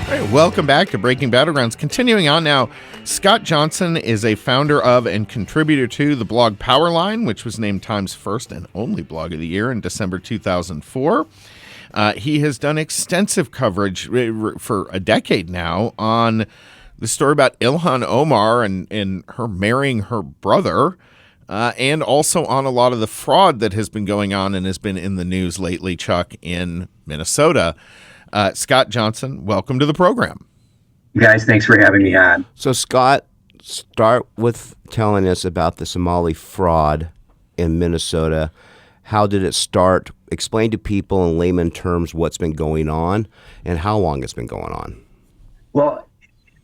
All right, welcome back to Breaking Battlegrounds. Continuing on now, Scott Johnson is a founder of and contributor to the blog Powerline, which was named Time's first and only blog of the year in December 2004. He has done extensive coverage for a decade now on the story about Ilhan Omar and her marrying her brother, and also on a lot of the fraud that has been going on and has been in the news lately, Chuck, in Minnesota. Scott Johnson, welcome to the program. Guys, thanks for having me on. So, Scott, start with telling us about the Somali fraud in Minnesota. How did it start? Explain to people in layman terms what's been going on and how long it's been going on. Well,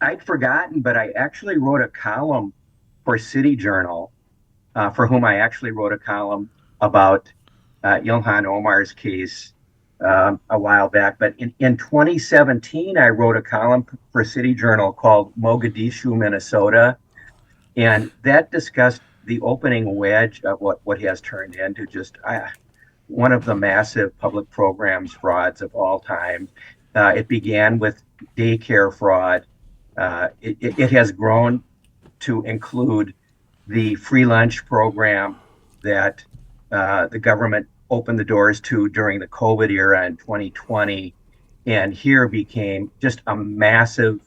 I'd forgotten, but I actually wrote a column for City Journal, for whom I actually wrote a column about Ilhan Omar's case a while back. But in 2017, I wrote a column for City Journal called Mogadishu, Minnesota. And that discussed the opening wedge of what has turned into just one of the massive public programs frauds of all time. It began with daycare fraud. It has grown to include the free lunch program that the government opened the doors to during the COVID era in 2020, and here became just a massive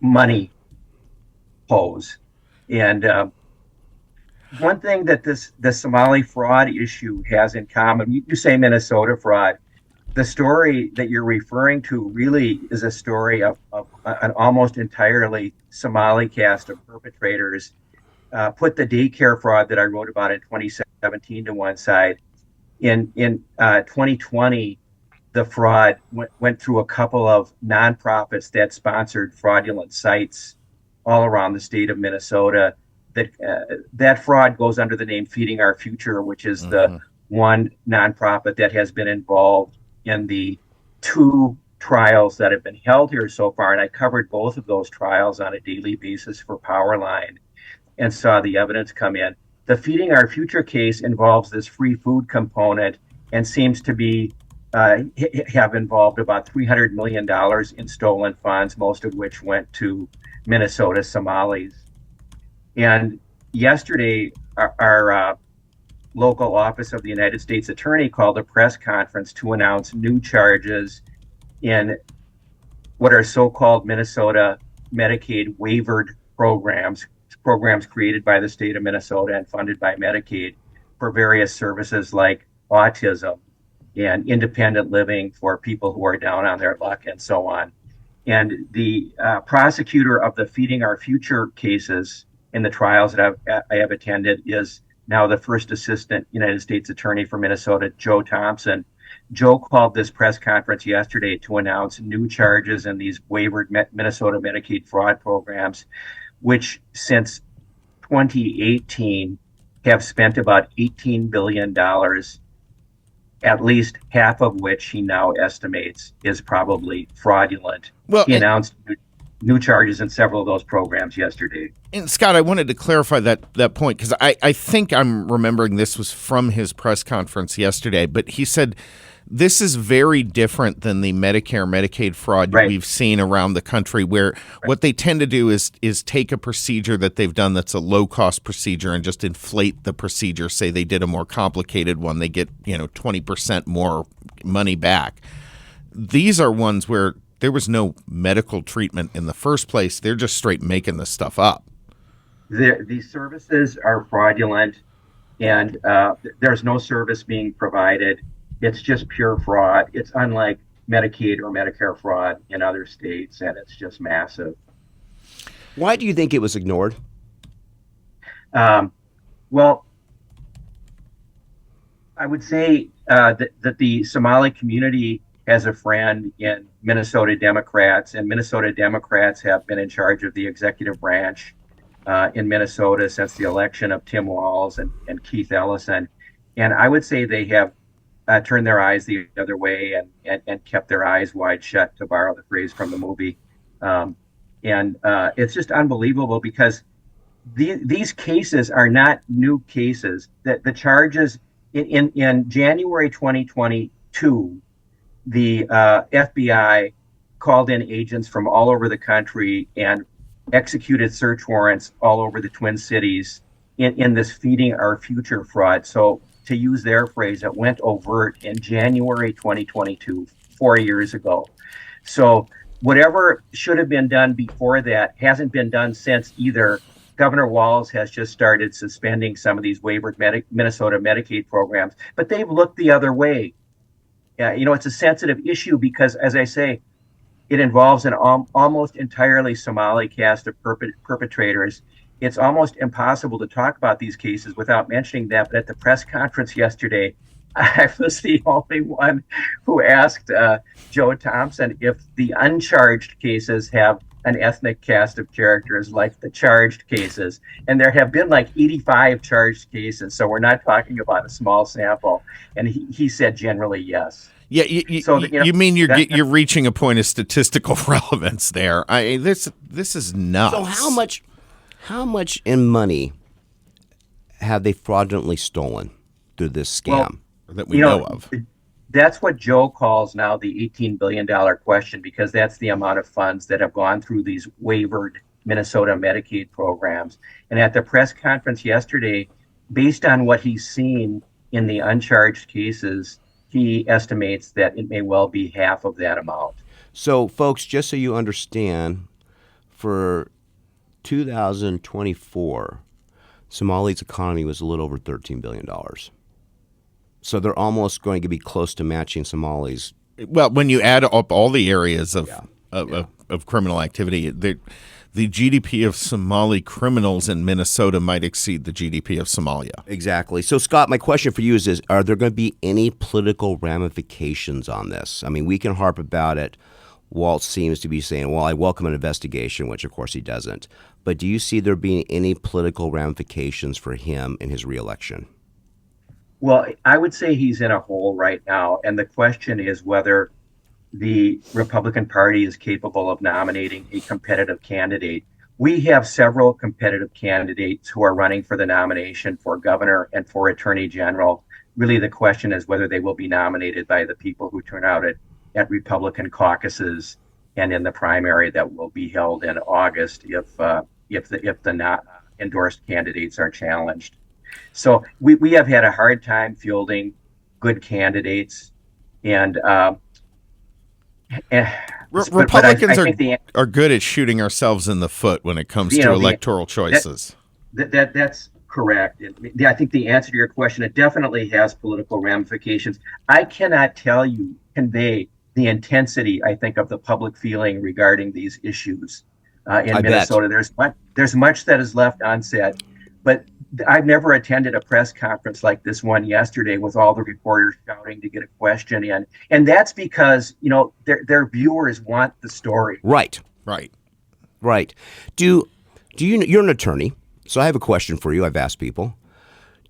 money pose. And one thing that the Somali fraud issue has in common, you say Minnesota fraud, the story that you're referring to really is a story of an almost entirely Somali cast of perpetrators. Put the daycare fraud that I wrote about in 2017 to one side. In 2020, the fraud went through a couple of nonprofits that sponsored fraudulent sites all around the state of Minnesota. That fraud goes under the name Feeding Our Future, which is the one nonprofit that has been involved in the two trials that have been held here so far. And I covered both of those trials on a daily basis for Powerline and saw the evidence come in. The Feeding Our Future case involves this free food component and seems to be have involved about $300 million in stolen funds, most of which went to Minnesota Somalis. And yesterday, our local office of the United States Attorney called a press conference to announce new charges in what are so-called Minnesota Medicaid waivered programs created by the state of Minnesota and funded by Medicaid for various services like autism and independent living for people who are down on their luck and so on. And the prosecutor of the Feeding Our Future cases in the trials that I have attended is now the first assistant United States Attorney for Minnesota, Joe Thompson. Joe called this press conference yesterday to announce new charges in these waivered Minnesota Medicaid fraud programs, which since 2018 have spent about $18 billion, at least half of which he now estimates is probably fraudulent. Well, he announced new charges in several of those programs yesterday. And Scott, I wanted to clarify that point because I think I'm remembering this was from his press conference yesterday, but he said this is very different than the Medicare, Medicaid fraud we've seen around the country, where what they tend to do is take a procedure that they've done that's a low-cost procedure and just inflate the procedure. Say they did a more complicated one, they get 20% more money back. These are ones where there was no medical treatment in the first place. They're just straight making this stuff up. These services are fraudulent, and there's no service being provided. It's just pure fraud. It's unlike Medicaid or Medicare fraud in other states, and it's just massive. Why do you think it was ignored? Well, I would say that the Somali community has a friend in Minnesota Democrats, and Minnesota Democrats have been in charge of the executive branch in Minnesota since the election of Tim Walz and Keith Ellison. And I would say they have turned their eyes the other way and kept their eyes wide shut, to borrow the phrase from the movie. And it's just unbelievable because these cases are not new cases. The charges in January 2022, the FBI called in agents from all over the country and executed search warrants all over the Twin Cities in this feeding our future fraud. So to use their phrase, it went overt in January 2022, 4 years ago. So whatever should have been done before that hasn't been done since either. Governor Walz has just started suspending some of these waived Minnesota Medicaid programs, but they've looked the other way. It's a sensitive issue because, as I say, it involves an almost entirely Somali cast of perpetrators. It's almost impossible to talk about these cases without mentioning that. But at the press conference yesterday, I was the only one who asked Joe Thompson if the uncharged cases have an ethnic cast of characters like the charged cases. And there have been like 85 charged cases. So we're not talking about a small sample. And he said generally yes. Yeah, you mean you're reaching a point of statistical relevance there. This is nuts. So how much in money have they fraudulently stolen through this scam that we know of? That's what Joe calls now the $18 billion question, because that's the amount of funds that have gone through these waived Minnesota Medicaid programs. And at the press conference yesterday, based on what he's seen in the uncharged cases, he estimates that it may well be half of that amount. So, folks, just so you understand, for 2024, Somali's economy was a little over $13 billion. So they're almost going to be close to matching Somali's. Well, when you add up all the areas of criminal activity, the GDP of Somali criminals in Minnesota might exceed the GDP of Somalia. Exactly. So, Scott, my question for you is are there going to be any political ramifications on this? I mean, we can harp about it. Walt seems to be saying, well, I welcome an investigation, which, of course, he doesn't. But do you see there being any political ramifications for him in his reelection? Well, I would say he's in a hole right now. And the question is whether the Republican Party is capable of nominating a competitive candidate. We have several competitive candidates who are running for the nomination for governor and for attorney general. Really, the question is whether they will be nominated by the people who turn out at Republican caucuses and in the primary that will be held in August if the not endorsed candidates are challenged. So we have had a hard time fielding good candidates, and Republicans are good at shooting ourselves in the foot when it comes to electoral choices. That's correct. I think the answer to your question, it definitely has political ramifications. I cannot convey the intensity, I think, of the public feeling regarding these issues in Minnesota. There's much that is left unsaid, but I've never attended a press conference like this one yesterday with all the reporters shouting to get a question in. And that's because, their viewers want the story. Right. Do you're an attorney, so I have a question for you. I've asked people.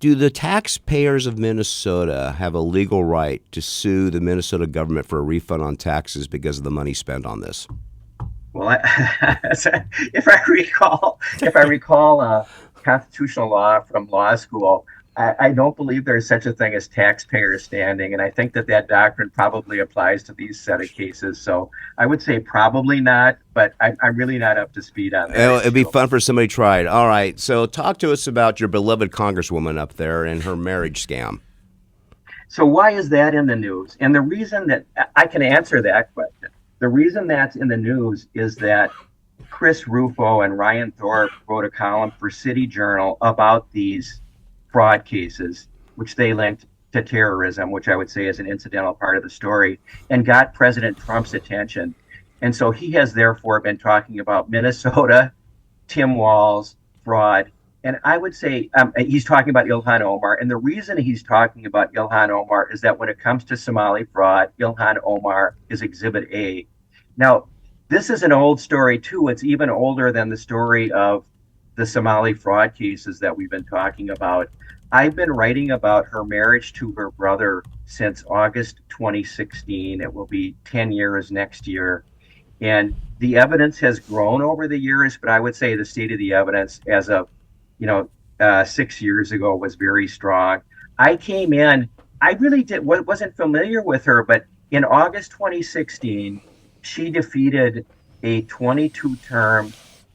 Do the taxpayers of Minnesota have a legal right to sue the Minnesota government for a refund on taxes because of the money spent on this? Well, if I recall constitutional law from law school, I don't believe there's such a thing as taxpayer standing, and I think that doctrine probably applies to these set of cases. So I would say probably not, but I'm really not up to speed on that. It'd be fun for somebody to try it. All right, so talk to us about your beloved congresswoman up there and her marriage scam. So why is that in the news? And the reason that I can answer that question, the reason that's in the news is that Chris Rufo and Ryan Thorpe wrote a column for City Journal about these fraud cases, which they linked to terrorism, which I would say is an incidental part of the story, and got President Trump's attention. And so he has therefore been talking about Minnesota, Tim Walz, fraud. And I would say he's talking about Ilhan Omar. And the reason he's talking about Ilhan Omar is that when it comes to Somali fraud, Ilhan Omar is Exhibit A. Now, this is an old story, too. It's even older than the story of the Somali fraud cases that we've been talking about. I've been writing about her marriage to her brother since August 2016. It will be 10 years next year. And the evidence has grown over the years, but I would say the state of the evidence as of 6 years ago was very strong. I came in, I really wasn't familiar with her, but in August 2016, she defeated a 22-term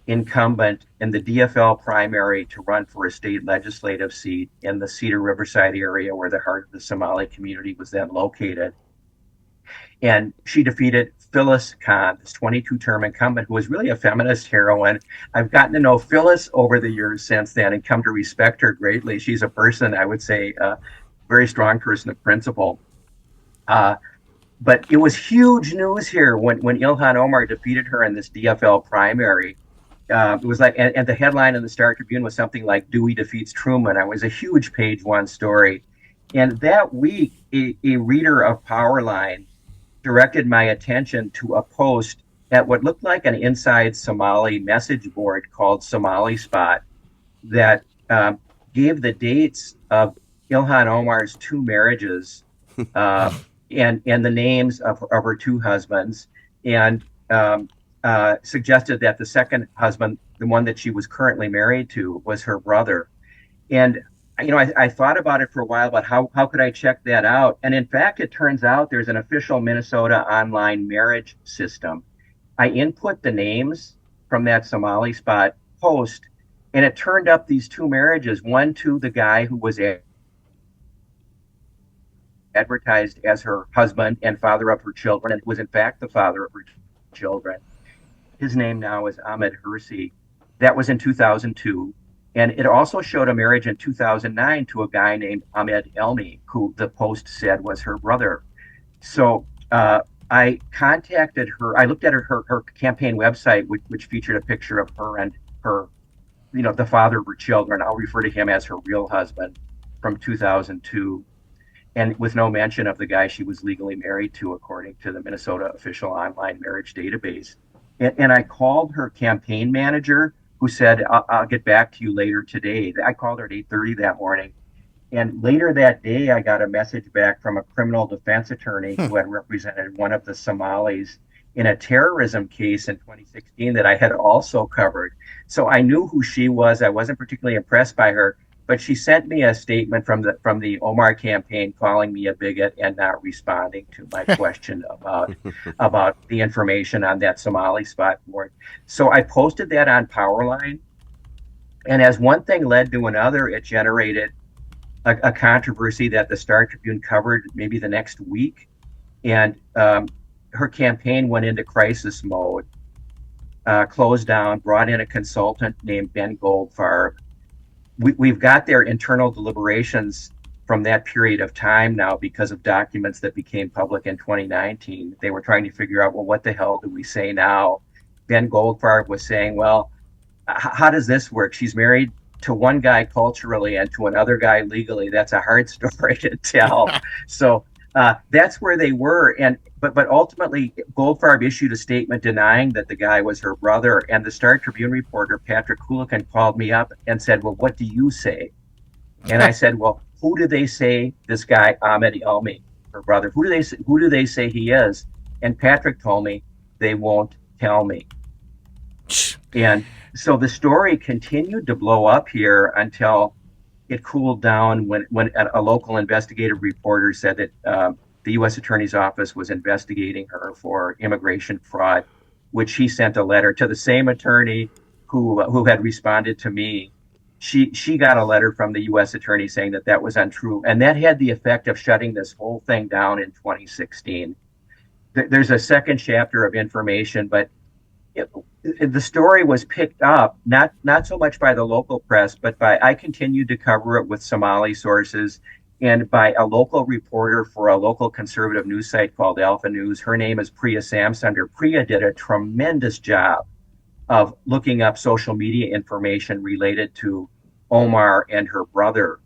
incumbent in the DFL primary to run for a state legislative seat in the Cedar Riverside area where the heart of the Somali community was then located. And she defeated Phyllis Khan, this 22-term incumbent who was really a feminist heroine. I've gotten to know Phyllis over the years since then and come to respect her greatly. She's a person, I would say, a very strong person of principle. But it was huge news here when Ilhan Omar defeated her in this DFL primary. It was like, and the headline in the Star Tribune was something like Dewey defeats Truman. It was a huge page one story. And that week, a reader of Powerline directed my attention to a post at what looked like an inside Somali message board called Somali Spot that gave the dates of Ilhan Omar's two marriages and the names of her two husbands, and suggested that the second husband, the one that she was currently married to, was her brother. And I thought about it for a while, but how could I check that out? And in fact, it turns out there's an official Minnesota online marriage system. I input the names from that Somali Spot post, and it turned up these two marriages, one to the guy who was advertised as her husband and father of her children, and was in fact the father of her children. His name now is Ahmed Hersi. That was in 2002. And it also showed a marriage in 2009 to a guy named Ahmed Elmi, who the post said was her brother. So I contacted her. I looked at her campaign website, which featured a picture of her and her, the father of her children. I'll refer to him as her real husband from 2002. And with no mention of the guy she was legally married to, according to the Minnesota official online marriage database. And I called her campaign manager, who said, I'll get back to you later today. I called her at 8:30 that morning. And later that day, I got a message back from a criminal defense attorney who had represented one of the Somalis in a terrorism case in 2016 that I had also covered. So I knew who she was. I wasn't particularly impressed by her, but she sent me a statement from the Omar campaign calling me a bigot and not responding to my question about the information on that Somali Spot board. So I posted that on Powerline, and as one thing led to another, it generated a controversy that the Star Tribune covered maybe the next week, and her campaign went into crisis mode, closed down, brought in a consultant named Ben Goldfarb. We've got their internal deliberations from that period of time now because of documents that became public in 2019. They were trying to figure out, well, what the hell do we say now? Ben Goldfarb was saying, well, how does this work? She's married to one guy culturally and to another guy legally. That's a hard story to tell. So that's where they were. But ultimately, Goldfarb issued a statement denying that the guy was her brother. And the Star Tribune reporter, Patrick Kulikan, called me up and said, well, what do you say? And I said, well, who do they say this guy, Ahmed Elmi, her brother, who do they say he is? And Patrick told me they won't tell me. And so the story continued to blow up here until it cooled down when a local investigative reporter said that the U.S. Attorney's Office was investigating her for immigration fraud, which he sent a letter to the same attorney who had responded to me. She got a letter from the U.S. Attorney saying that was untrue, and that had the effect of shutting this whole thing down in 2016. There's a second chapter of information, but the story was picked up not so much by the local press, but I continued to cover it with Somali sources and by a local reporter for a local conservative news site called Alpha News. Her name is Priya Samsunder. Priya did a tremendous job of looking up social media information related to Omar and her brother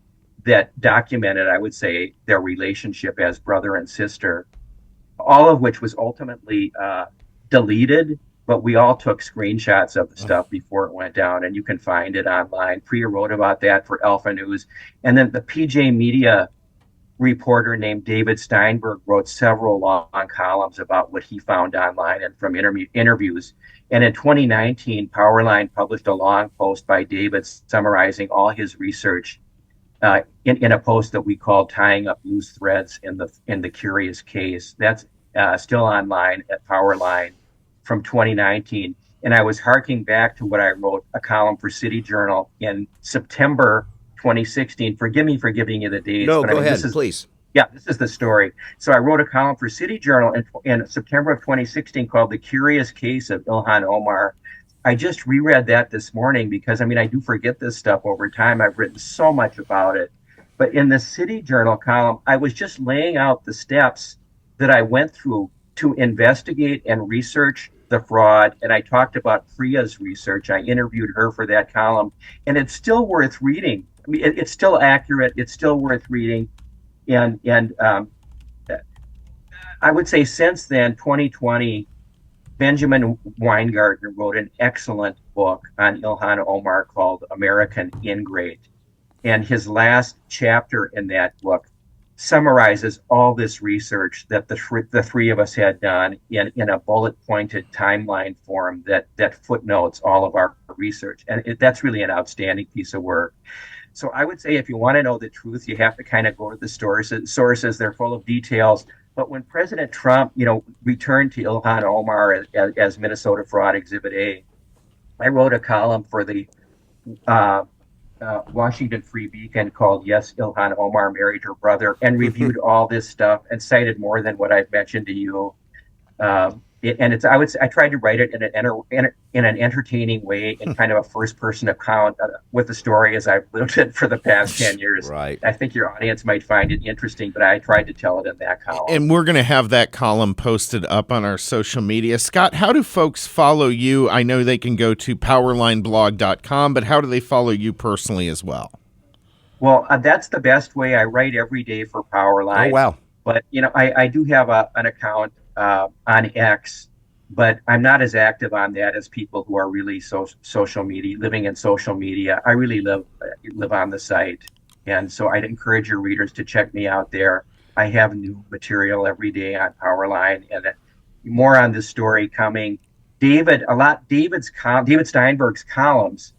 that documented, I would say, their relationship as brother and sister, all of which was ultimately deleted. But we all took screenshots of the stuff before it went down, and you can find it online. Priya wrote about that for Alpha News. And then the PJ Media reporter named David Steinberg wrote several long columns about what he found online and from interviews. And in 2019, Powerline published a long post by David summarizing all his research in a post that we called "Tying Up Loose Threads in the Curious Case." That's still online at Powerline from 2019. And I was harking back to what I wrote, a column for City Journal in September 2016. Forgive me for giving you the dates. No, but go ahead, please. Yeah, this is the story. So I wrote a column for City Journal in September of 2016 called The Curious Case of Ilhan Omar. I just reread that this morning because, I mean, I do forget this stuff over time. I've written so much about it. But in the City Journal column, I was just laying out the steps that I went through to investigate and research the fraud. And I talked about Priya's research. I interviewed her for that column. And it's still worth reading. I mean, it's still accurate. It's still worth reading. And I would say since then, 2020, Benjamin Weingartner wrote an excellent book on Ilhan Omar called American Ingrate. And his last chapter in that book summarizes all this research that the three of us had done in a bullet-pointed timeline form that footnotes all of our research. And that's really an outstanding piece of work. So I would say if you want to know the truth, you have to kind of go to the sources. They're full of details. But when President Trump, returned to Ilhan Omar as Minnesota Fraud Exhibit A, I wrote a column for the Washington Free Beacon called "Yes, Ilhan Omar Married Her Brother" and reviewed all this stuff and cited more than what I've mentioned to you. I tried to write it in an entertaining way, in kind of a first-person account with the story as I've lived it for the past 10 years. Right. I think your audience might find it interesting, but I tried to tell it in that column. And we're going to have that column posted up on our social media. Scott, how do folks follow you? I know they can go to powerlineblog.com, but how do they follow you personally as well? Well, that's the best way. I write every day for Powerline. Oh, wow. But, I do have an account on X, but I'm not as active on that as people who are really social media, living in social media. I really live on the site. And so I'd encourage your readers to check me out there. I have new material every day on Powerline, and more on this story coming. David Steinberg's columns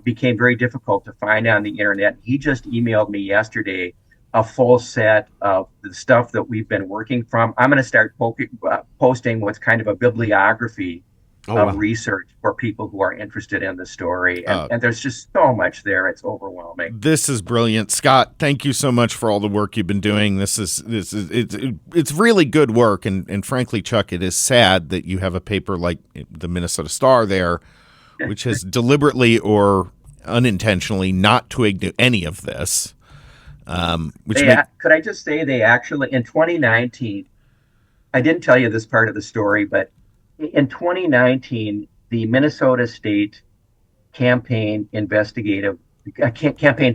became very difficult to find on the internet. He just emailed me yesterday a full set of the stuff that we've been working from. I'm going to start posting what's kind of a bibliography of research for people who are interested in the story. And there's just so much there. It's overwhelming. This is brilliant. Scott, thank you so much for all the work you've been doing. It's really good work. And frankly, Chuck, it is sad that you have a paper like the Minnesota Star there, which has deliberately or unintentionally not twigged any of this. Could I just say they actually, in 2019, I didn't tell you this part of the story, but in 2019, the Minnesota State Campaign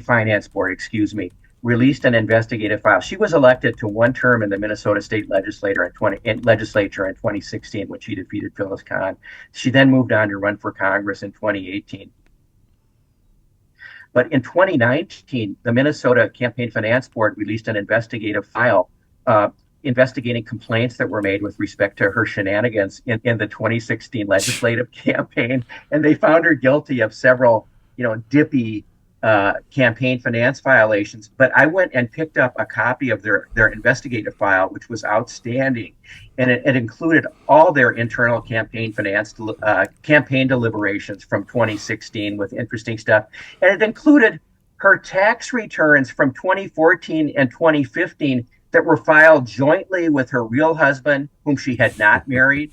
Finance Board, released an investigative file. She was elected to one term in the Minnesota State Legislature in 2016 when she defeated Phyllis Kahn. She then moved on to run for Congress in 2018. But in 2019, the Minnesota Campaign Finance Board released an investigative file investigating complaints that were made with respect to her shenanigans in the 2016 legislative campaign. And they found her guilty of several, dippy campaign finance violations. But I went and picked up a copy of their investigative file, which was outstanding. And it included all their internal campaign finance campaign deliberations from 2016 with interesting stuff. And it included her tax returns from 2014 and 2015 that were filed jointly with her real husband, whom she had not married.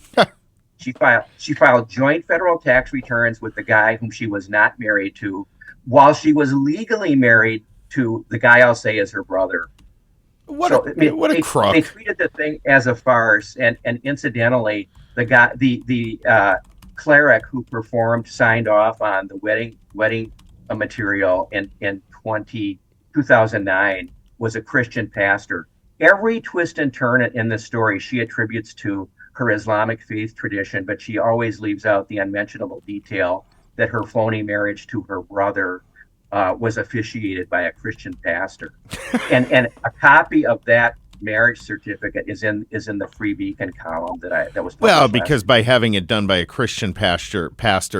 She filed joint federal tax returns with the guy whom she was not married to, while she was legally married to the guy I'll say is her brother. What a crock. They treated the thing as a farce, and incidentally, the cleric who signed off on the wedding material in 2009 was a Christian pastor. Every twist and turn in the story she attributes to her Islamic faith tradition, but she always leaves out the unmentionable detail that her phony marriage to her brother was officiated by a Christian pastor. and a copy of that marriage certificate is in the Free Beacon column that was published. Well, because by having it done by a Christian pastor,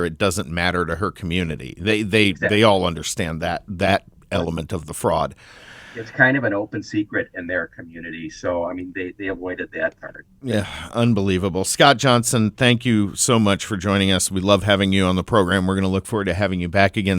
it doesn't matter to her community. They all understand that element of the fraud. it's kind of an open secret in their community. So, I mean, they avoided that part. Yeah, unbelievable. Scott Johnson, thank you so much for joining us. We love having you on the program. We're going to look forward to having you back again